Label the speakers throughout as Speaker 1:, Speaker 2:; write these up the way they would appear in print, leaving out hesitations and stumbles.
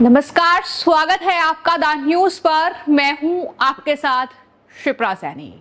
Speaker 1: नमस्कार, स्वागत है आपका द न्यूज पर। मैं हूं आपके साथ शिप्रा सैनी।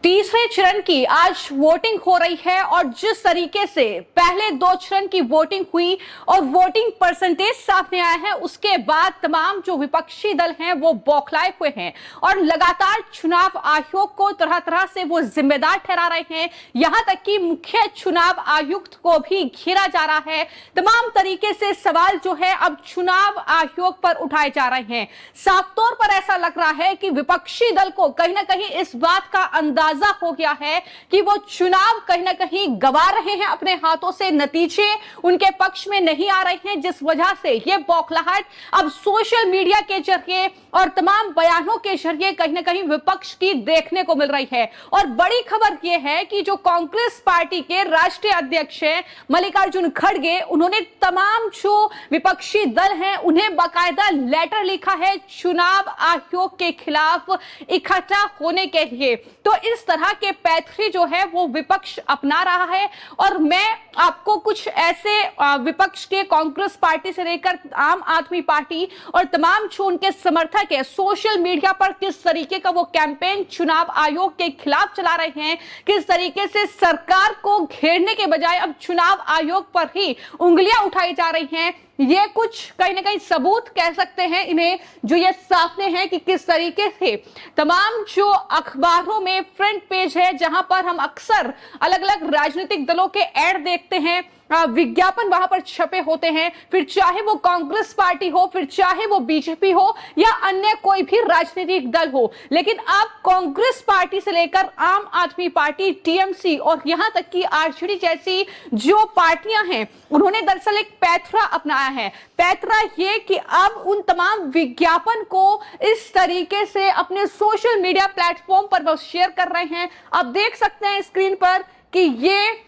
Speaker 1: तीसरे चरण की आज वोटिंग हो रही है और जिस तरीके से पहले दो चरण की वोटिंग हुई और वोटिंग परसेंटेज सामने आया है, उसके बाद तमाम जो विपक्षी दल हैं वो बौखलाए हुए हैं और लगातार चुनाव आयोग को तरह तरह से वो जिम्मेदार ठहरा रहे हैं। यहां तक कि मुख्य चुनाव आयुक्त को भी घेरा जा रहा है। तमाम तरीके से सवाल जो है अब चुनाव आयोग पर उठाए जा रहे हैं। साफ तौर पर ऐसा लग रहा है कि विपक्षी दल को कहीं ना कहीं इस बात का अंदाजा हो गया है कि वो चुनाव कहीं ना कहीं गंवा रहे हैं अपने हाथों से, नतीजे उनके पक्ष में नहीं आ रहे हैं, जिस वजह से ये बौखलाहट अब सोशल मीडिया के जरिए और तमाम बयानों के जरिए कहीं ना कहीं विपक्ष की देखने को मिल रही है। और बड़ी खबर यह है कि जो कांग्रेस पार्टी के राष्ट्रीय अध्यक्ष हैं मल्लिकार्जुन खड़गे, उन्होंने तमाम जो विपक्षी दल हैं उन्हें बाकायदा लेटर लिखा है चुनाव आयोग के खिलाफ इकट्ठा होने के लिए। तो इस तरह के पैथरी जो है वो विपक्ष अपना रहा है और मैं आपको कुछ ऐसे विपक्ष के कांग्रेस पार्टी से लेकर आम आदमी पार्टी और तमाम जो उनके समर्थक है सोशल मीडिया पर किस तरीके का वो कैंपेन चुनाव आयोग के खिलाफ चला रहे हैं, किस तरीके से सरकार को घेरने के बजाय अब चुनाव आयोग पर ही उंगलियां उठाई जा रही हैं, ये कुछ कहीं ना कहीं सबूत कह सकते हैं इन्हें, जो ये सामने है कि किस तरीके से तमाम जो अखबारों में फ्रंट पेज है जहां पर हम अक्सर अलग अलग राजनीतिक दलों के ऐड देखते हैं, विज्ञापन वहां पर छपे होते हैं, फिर चाहे वो कांग्रेस पार्टी हो, फिर चाहे वो बीजेपी हो या अन्य कोई भी राजनीतिक दल हो। लेकिन अब कांग्रेस पार्टी से लेकर आम आदमी पार्टी, टीएमसी और यहां तक कि आरजेडी जैसी जो पार्टियां हैं उन्होंने दरअसल एक पैथरा अपनाया है। पैथरा ये कि अब उन तमाम विज्ञापन को इस तरीके से अपने सोशल मीडिया प्लेटफॉर्म पर वो शेयर कर रहे हैं। आप देख सकते हैं स्क्रीन पर कि ये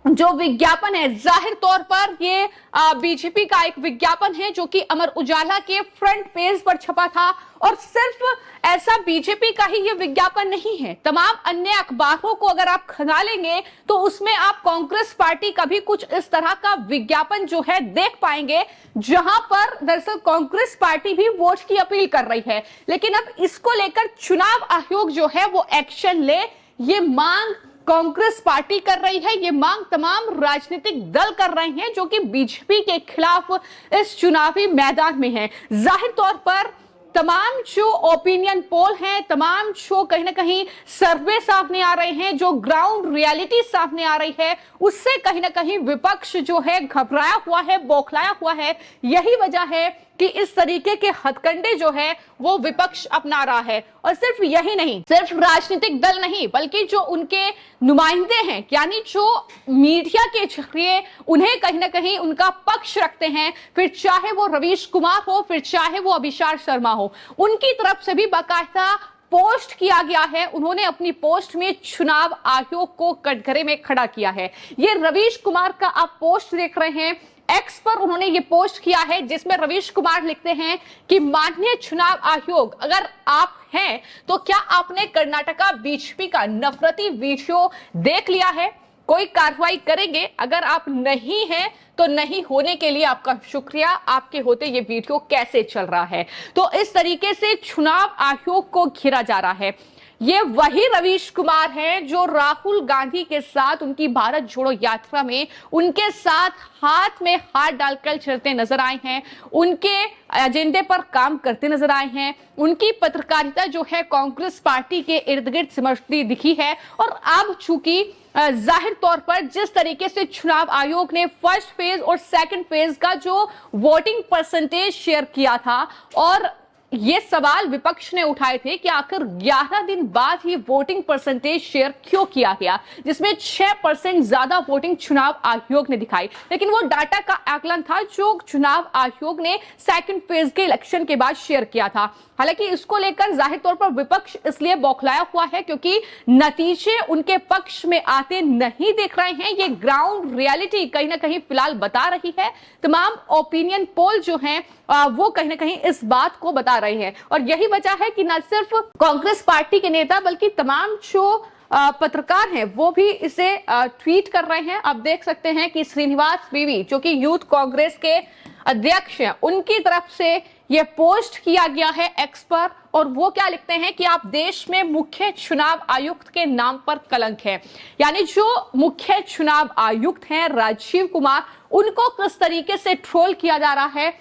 Speaker 1: जो विज्ञापन है जाहिर तौर पर ये बीजेपी का एक विज्ञापन है जो कि अमर उजाला के फ्रंट पेज पर छपा था। और सिर्फ ऐसा बीजेपी का ही ये विज्ञापन नहीं है, तमाम अन्य अखबारों को अगर आप खंगालेंगे तो उसमें आप कांग्रेस पार्टी का भी कुछ इस तरह का विज्ञापन जो है देख पाएंगे, जहां पर दरअसल कांग्रेस पार्टी भी वोट की अपील कर रही है। लेकिन अब इसको लेकर चुनाव आयोग जो है वो एक्शन ले, ये मांग कांग्रेस पार्टी कर रही है, ये मांग तमाम राजनीतिक दल कर रहे हैं जो कि बीजेपी के खिलाफ इस चुनावी मैदान में हैं। जाहिर तौर पर तमाम जो ओपिनियन पोल हैं, तमाम जो कहीं ना कहीं सर्वे सामने आ रहे हैं, जो ग्राउंड रियलिटी सामने आ रही है, उससे कहीं ना कहीं विपक्ष जो है घबराया हुआ है, बौखलाया हुआ है। यही वजह है कि इस तरीके के हथकंडे जो है वो विपक्ष अपना रहा है। और सिर्फ यही नहीं, सिर्फ राजनीतिक दल नहीं, बल्कि जो उनके नुमाइंदे हैं, यानी जो मीडिया के जरिए उन्हें कहीं ना कहीं उनका पक्ष रखते हैं, फिर चाहे वो रवीश कुमार हो, फिर चाहे वो अभिषेक शर्मा हो, उनकी तरफ से भी बाकायदा पोस्ट किया गया है। उन्होंने अपनी पोस्ट में चुनाव आयोग को कटघरे में खड़ा किया है। ये रवीश कुमार का आप पोस्ट देख रहे हैं, एक्स पर उन्होंने ये पोस्ट किया है जिसमें रवीश कुमार लिखते हैं कि माननीय चुनाव आयोग, अगर आप हैं तो क्या आपने कर्नाटका बीजेपी का नफरती वीडियो देख लिया है? कोई कार्रवाई करेंगे? अगर आप नहीं हैं तो नहीं होने के लिए आपका शुक्रिया, आपके होते ये वीडियो कैसे चल रहा है। तो इस तरीके से चुनाव आयोग को घेरा जा रहा है। ये वही रवीश कुमार हैं जो राहुल गांधी के साथ उनकी भारत जोड़ो यात्रा में उनके साथ हाथ में हाथ डालकर चलते नजर आए हैं, उनके एजेंडे पर काम करते नजर आए हैं। उनकी पत्रकारिता जो है कांग्रेस पार्टी के इर्द गिर्द सिमटती दिखी है। और अब चूंकि जाहिर तौर पर जिस तरीके से चुनाव आयोग ने फर्स्ट फेज और सेकंड फेज का जो वोटिंग परसेंटेज शेयर किया था, और ये सवाल विपक्ष ने उठाए थे कि आखिर 11 दिन बाद ही वोटिंग परसेंटेज शेयर क्यों किया गया, जिसमें 6% ज्यादा वोटिंग चुनाव आयोग ने दिखाई। लेकिन वो डाटा का आकलन था जो चुनाव आयोग ने सेकंड फेज के इलेक्शन के बाद शेयर किया था। हालांकि इसको लेकर जाहिर तौर पर विपक्ष इसलिए बौखलाया हुआ है क्योंकि नतीजे उनके पक्ष में आते नहीं दिख रहे हैं। ये ग्राउंड रियलिटी कहीं ना कहीं फिलहाल बता रही है। तमाम ओपिनियन पोल जो हैं वो कहीं ना कहीं इस बात को बता रहे हैं। और यही वजह है कि न सिर्फ कांग्रेस पार्टी के नेता बल्कि तमाम जो पत्रकार हैं वो भी इसे ट्वीट कर रहे हैं। आप देख सकते हैं कि श्रीनिवास बीवी जो कि यूथ कांग्रेस के अध्यक्ष हैं उनकी तरफ से यह पोस्ट किया गया है एक्स पर, और वो क्या लिखते हैं कि आप देश में मुख्य चुनाव आयुक्त के नाम पर कलंक है। यानी जो मुख्य चुनाव आयुक्त हैं राजीव कुमार, उनको किस तरीके से ट्रोल किया जा रहा है,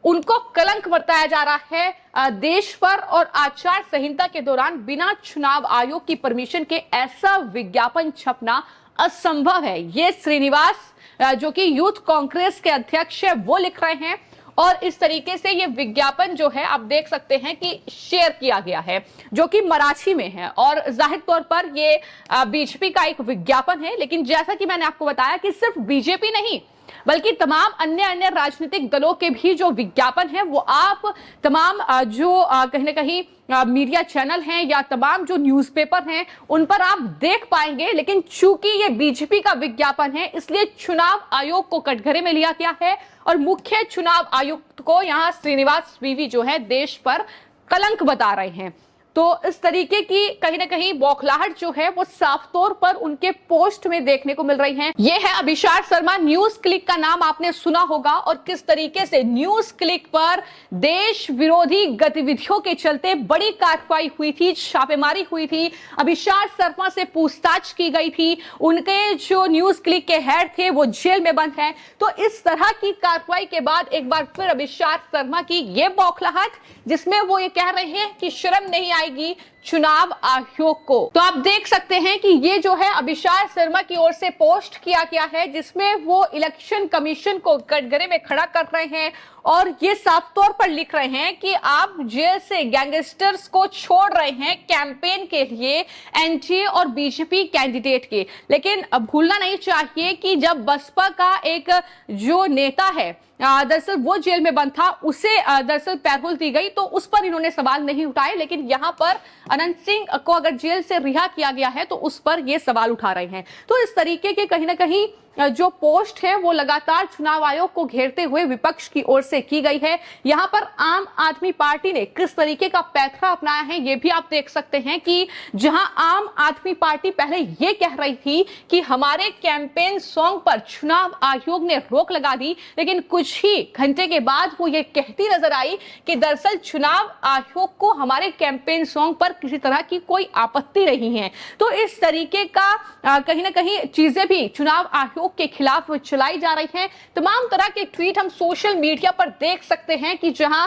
Speaker 1: उनको कलंक बरताया जा रहा है देश पर, और आचार संहिता के दौरान बिना चुनाव आयोग की परमिशन के ऐसा विज्ञापन छपना असंभव है। ये श्रीनिवास जो कि यूथ कांग्रेस के अध्यक्ष है वो लिख रहे हैं, और इस तरीके से ये विज्ञापन जो है आप देख सकते हैं कि शेयर किया गया है, जो कि मराठी में है, और जाहिर तौर पर ये बीजेपी का एक विज्ञापन है। लेकिन जैसा कि मैंने आपको बताया कि सिर्फ बीजेपी नहीं बल्कि तमाम अन्य राजनीतिक दलों के भी जो विज्ञापन है वो आप तमाम जो कहीं ना कहीं मीडिया चैनल हैं या तमाम जो न्यूज़पेपर हैं उन पर आप देख पाएंगे। लेकिन चूंकि ये बीजेपी का विज्ञापन है इसलिए चुनाव आयोग को कटघरे में लिया गया है, और मुख्य चुनाव आयुक्त को यहाँ श्रीनिवास वीवी जो है देश पर कलंक बता रहे हैं। तो इस तरीके की कहीं ना कहीं बौखलाहट जो है वो साफ तौर पर उनके पोस्ट में देखने को मिल रही है। ये है अभिषार शर्मा, न्यूज क्लिक का नाम आपने सुना होगा, और किस तरीके से न्यूज क्लिक पर देश विरोधी गतिविधियों के चलते बड़ी कार्रवाई हुई थी, छापेमारी हुई थी, अभिषार शर्मा से पूछताछ की गई थी, उनके जो न्यूज क्लिक के हेड थे वो जेल में बंद हैं। तो इस तरह की कार्रवाई के बाद एक बार फिर अभिषार शर्मा की ये बौखलाहट, जिसमें वो ये कह रहे हैं कि शर्म नहीं आएगी चुनाव आयोग को। तो आप देख सकते हैं कि ये जो है अभिषार शर्मा की ओर से पोस्ट किया गया है, जिसमें वो इलेक्शन कमीशन को कटघरे में खड़ा कर रहे हैं, और ये साफ तौर पर लिख रहे हैं कि आप जेल से गैंगस्टर्स को छोड़ रहे हैं कैंपेन के लिए एनडीए और बीजेपी कैंडिडेट के। लेकिन भूलना नहीं चाहिए कि जब बसपा का एक जो नेता है दरअसल वो जेल में बंद था, उसे दरअसल पैरोल दी गई, तो उस पर इन्होंने सवाल नहीं उठाए। लेकिन यहाँ पर अनंत सिंह को अगर जेल से रिहा किया गया है तो उस पर ये सवाल उठा रहे हैं। तो इस तरीके के कहीं ना कहीं जो पोस्ट है वो लगातार चुनाव आयोग को घेरते हुए विपक्ष की ओर से की गई है। यहाँ पर आम आदमी पार्टी ने किस तरीके का पैंतरा अपनाया है ये भी आप देख सकते हैं कि जहां आम आदमी पार्टी पहले ये कह रही थी कि हमारे कैंपेन सॉन्ग पर चुनाव आयोग ने रोक लगा दी, लेकिन कुछ ही घंटे के बाद वो ये कहती नजर आई कि दरअसल चुनाव आयोग को हमारे कैंपेन सॉन्ग पर किसी तरह की कोई आपत्ति नहीं है। तो इस तरीके का कहीं ना कहीं चीजें भी चुनाव आयोग के खिलाफ चलाई जा रही हैं। तमाम तरह के ट्वीट हम सोशल मीडिया पर देख सकते हैं कि जहां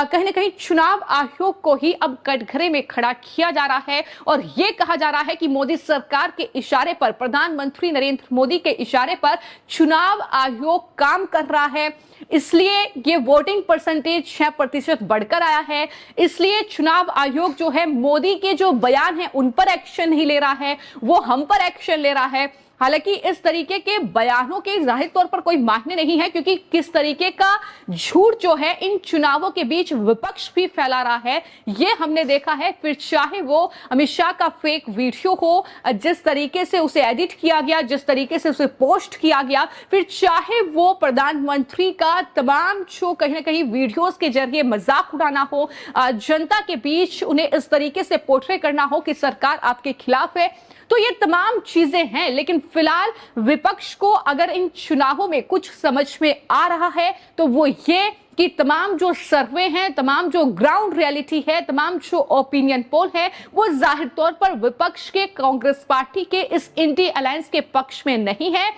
Speaker 1: कहीं ना कहीं चुनाव आयोग को ही अब कटघरे में खड़ा किया जा रहा है, और यह कहा जा रहा है कि मोदी सरकार के इशारे पर, प्रधानमंत्री नरेंद्र मोदी के इशारे पर चुनाव आयोग काम कर रहा है, इसलिए ये वोटिंग परसेंटेज 6% बढ़कर आया है। इसलिए चुनाव आयोग जो है मोदी के जो बयान है उन पर एक्शन नहीं ले रहा है, वो हम पर एक्शन ले रहा है। हालांकि इस तरीके के बयानों के जाहिर तौर पर कोई मायने नहीं है, क्योंकि किस तरीके का झूठ जो है इन चुनावों के बीच विपक्ष भी फैला रहा है ये हमने देखा है। फिर चाहे वो अमित शाह का फेक वीडियो हो, जिस तरीके से उसे एडिट किया गया, जिस तरीके से उसे पोस्ट किया गया, फिर चाहे वो प्रधानमंत्री का तमाम जो कहीं ना कहीं वीडियोस के जरिए मजाक उड़ाना हो, जनता के बीच उन्हें इस तरीके से पोर्ट्रे करना हो कि सरकार आपके खिलाफ है, तो ये तमाम चीजें हैं। लेकिन फिलहाल विपक्ष को अगर इन चुनावों में कुछ समझ में आ रहा है तो वो ये कि तमाम जो सर्वे हैं, तमाम जो ग्राउंड रियलिटी है, तमाम जो ओपिनियन पोल है, वो जाहिर तौर पर विपक्ष के, कांग्रेस पार्टी के इस इंडी अलायंस के पक्ष में नहीं है।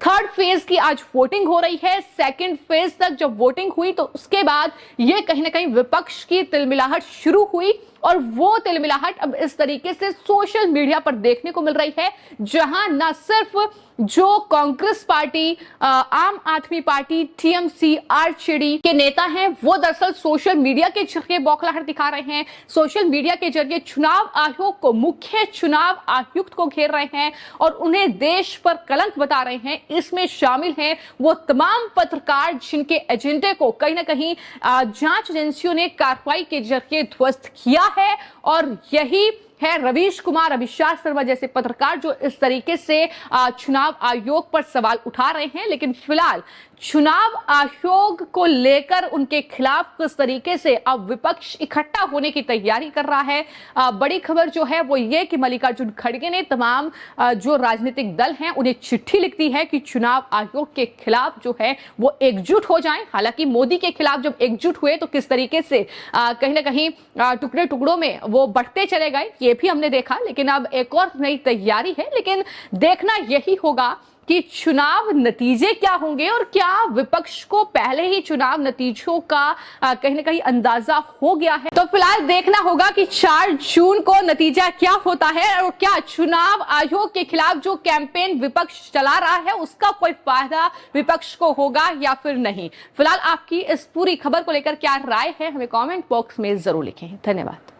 Speaker 1: थर्ड फेज की आज वोटिंग हो रही है। सेकंड फेज तक जब वोटिंग हुई तो उसके बाद ये कहीं ना कहीं विपक्ष की तिलमिलाहट शुरू हुई, और वो तिलमिलाहट अब इस तरीके से सोशल मीडिया पर देखने को मिल रही है, जहां न सिर्फ जो कांग्रेस पार्टी, आम आदमी पार्टी, टीएमसी, आरजेडी के नेता हैं वो दरअसल सोशल मीडिया के जरिए बौखलाहट दिखा रहे हैं, सोशल मीडिया के जरिए चुनाव आयोग को, मुख्य चुनाव आयुक्त को घेर रहे हैं और उन्हें देश पर कलंक बता रहे हैं। इसमें शामिल हैं वो तमाम पत्रकार जिनके एजेंडे को कहीं ना कहीं जांच एजेंसियों ने कार्रवाई के जरिए ध्वस्त किया है, और यही है रवीश कुमार, अभिषार शर्मा जैसे पत्रकार जो इस तरीके से चुनाव आयोग पर सवाल उठा रहे हैं। लेकिन फिलहाल चुनाव आयोग को लेकर उनके खिलाफ किस तरीके से अब विपक्ष इकट्ठा होने की तैयारी कर रहा है। बड़ी खबर जो है वो ये कि मल्लिकार्जुन खड़गे ने तमाम जो राजनीतिक दल हैं उन्हें चिट्ठी लिख दी है कि चुनाव आयोग के खिलाफ जो है वो एकजुट हो जाएं। हालांकि मोदी के खिलाफ जब एकजुट हुए तो किस तरीके से कहीं ना कहीं टुकड़े टुकड़ों में वो बढ़ते चले गए, ये भी हमने देखा। लेकिन अब एक और नई तैयारी है, लेकिन देखना यही होगा कि चुनाव नतीजे क्या होंगे और क्या विपक्ष को पहले ही चुनाव नतीजों का कहीं ना कहीं अंदाजा हो गया है। तो फिलहाल देखना होगा कि 4 जून को नतीजा क्या होता है और क्या चुनाव आयोग के खिलाफ जो कैंपेन विपक्ष चला रहा है उसका कोई फायदा विपक्ष को होगा या फिर नहीं। फिलहाल आपकी इस पूरी खबर को लेकर क्या राय है हमें कमेंट बॉक्स में जरूर लिखें। धन्यवाद।